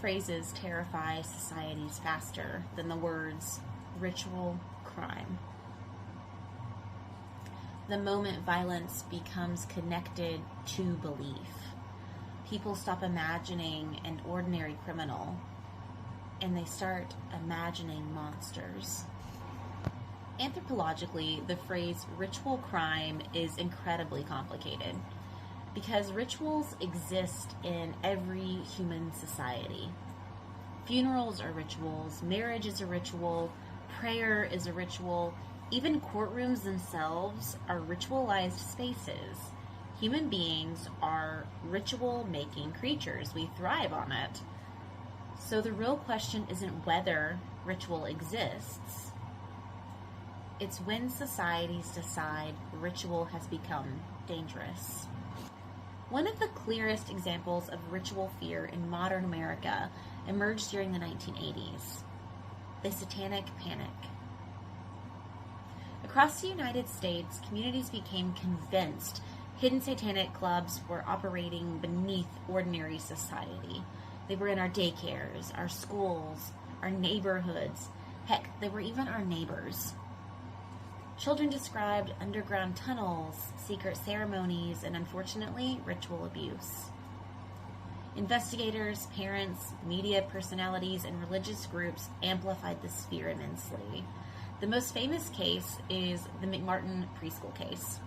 phrases terrify societies faster than the words ritual, crime. The moment violence becomes connected to belief, people stop imagining an ordinary criminal and they start imagining monsters. Anthropologically, the phrase ritual crime is incredibly complicated because rituals exist in every human society. Funerals are rituals, marriage is a ritual, prayer is a ritual, even courtrooms themselves are ritualized spaces. Human beings are ritual-making creatures. We thrive on it. So the real question isn't whether ritual exists. It's when societies decide ritual has become dangerous. One of the clearest examples of ritual fear in modern America emerged during the 1980s, the Satanic Panic. Across the United States, communities became convinced hidden satanic clubs were operating beneath ordinary society. They were in our daycares, our schools, our neighborhoods. Heck, they were even our neighbors. Children described underground tunnels, secret ceremonies, and unfortunately, ritual abuse. Investigators, parents, media personalities, and religious groups amplified this fear immensely. The most famous case is the McMartin preschool case.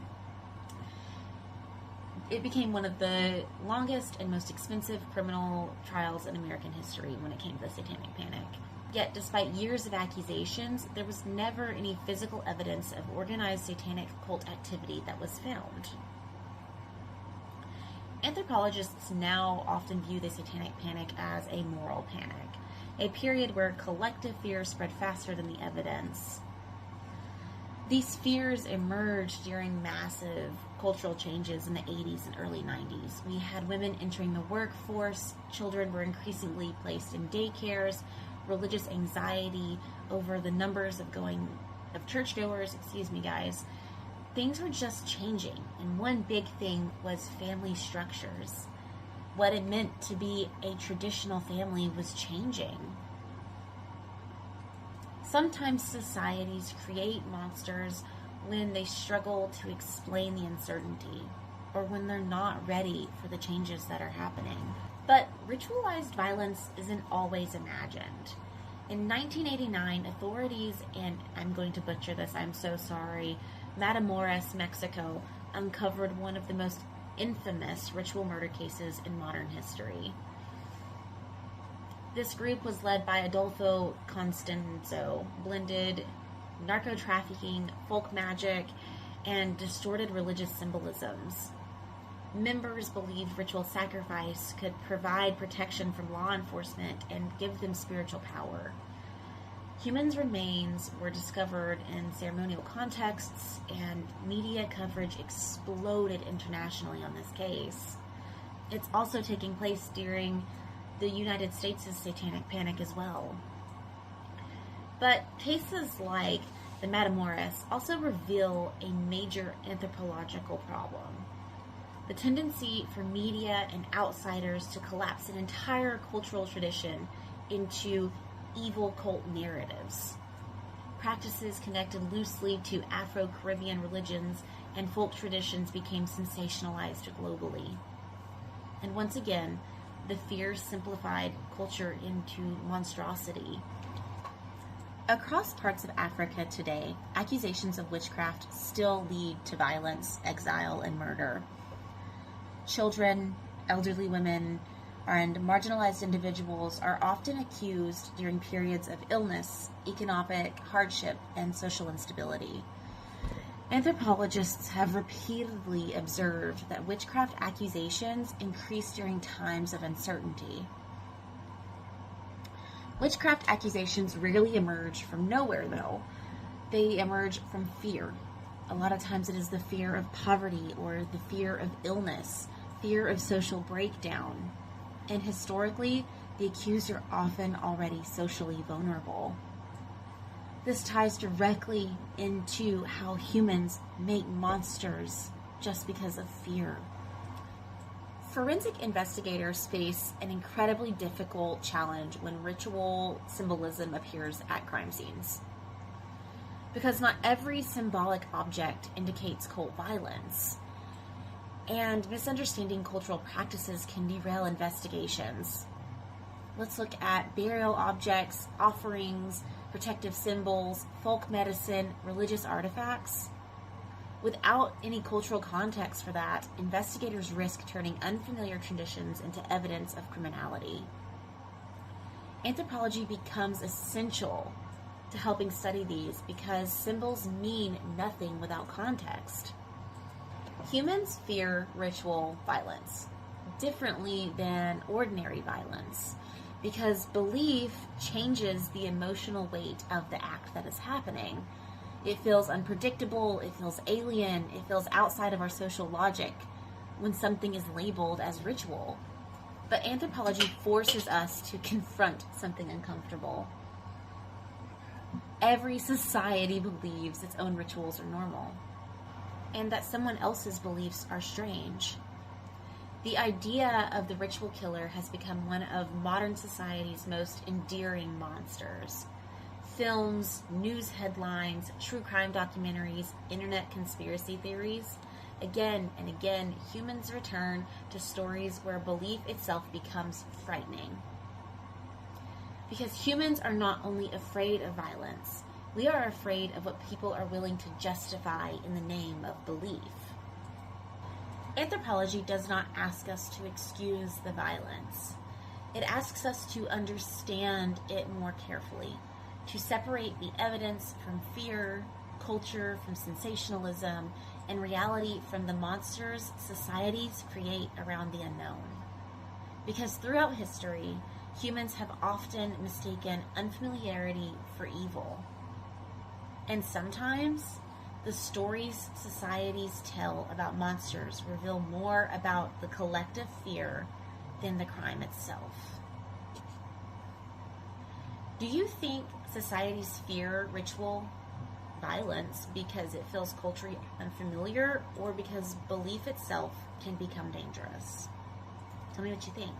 It became one of the longest and most expensive criminal trials in American history when it came to the Satanic Panic. Yet, despite years of accusations, there was never any physical evidence of organized satanic cult activity that was found. Anthropologists now often view the Satanic Panic as a moral panic, a period where collective fear spread faster than the evidence. These fears emerged during massive cultural changes in the 80s and early 90s. We had women entering the workforce, children were increasingly placed in daycares, religious anxiety over the numbers of churchgoers, things were just changing. And one big thing was family structures. What it meant to be a traditional family was changing. Sometimes societies create monsters when they struggle to explain the uncertainty or when they're not ready for the changes that are happening. But ritualized violence isn't always imagined. In 1989, authorities in, I'm going to butcher this, I'm so sorry, Matamoros, Mexico, uncovered one of the most infamous ritual murder cases in modern history. This group was led by Adolfo Constanzo, blended narco-trafficking, folk magic, and distorted religious symbolisms. Members believed ritual sacrifice could provide protection from law enforcement and give them spiritual power. Humans' remains were discovered in ceremonial contexts, and media coverage exploded internationally on this case. It's also taking place during the United States' Satanic Panic as well. But cases like the Matamoros also reveal a major anthropological problem. The tendency for media and outsiders to collapse an entire cultural tradition into evil cult narratives. Practices connected loosely to Afro-Caribbean religions and folk traditions became sensationalized globally. And once again, the fears simplified culture into monstrosity. Across parts of Africa today, accusations of witchcraft still lead to violence, exile, and murder. Children, elderly women, and marginalized individuals are often accused during periods of illness, economic hardship, and social instability. Anthropologists have repeatedly observed that witchcraft accusations increase during times of uncertainty. Witchcraft accusations rarely emerge from nowhere, though. They emerge from fear. A lot of times it is the fear of poverty or the fear of illness, fear of social breakdown. And historically, the accused are often already socially vulnerable. This ties directly into how humans make monsters just because of fear. Forensic investigators face an incredibly difficult challenge when ritual symbolism appears at crime scenes. Because not every symbolic object indicates cult violence, and misunderstanding cultural practices can derail investigations. Let's look at burial objects, offerings, protective symbols, folk medicine, religious artifacts. Without any cultural context for that, investigators risk turning unfamiliar traditions into evidence of criminality. Anthropology becomes essential to helping study these because symbols mean nothing without context. Humans fear ritual violence differently than ordinary violence because belief changes the emotional weight of the act that is happening. It feels unpredictable, it feels alien, it feels outside of our social logic when something is labeled as ritual. But anthropology forces us to confront something uncomfortable. Every society believes its own rituals are normal, and that someone else's beliefs are strange. The idea of the ritual killer has become one of modern society's most endearing monsters. Films, news headlines, true crime documentaries, internet conspiracy theories. Again and again, humans return to stories where belief itself becomes frightening. Because humans are not only afraid of violence, we are afraid of what people are willing to justify in the name of belief. Anthropology does not ask us to excuse the violence. It asks us to understand it more carefully, to separate the evidence from fear, culture from sensationalism, and reality from the monsters societies create around the unknown. Because throughout history, humans have often mistaken unfamiliarity for evil. And sometimes, the stories societies tell about monsters reveal more about the collective fear than the crime itself. Do you think societies fear ritual violence because it feels culturally unfamiliar, or because belief itself can become dangerous? Tell me what you think.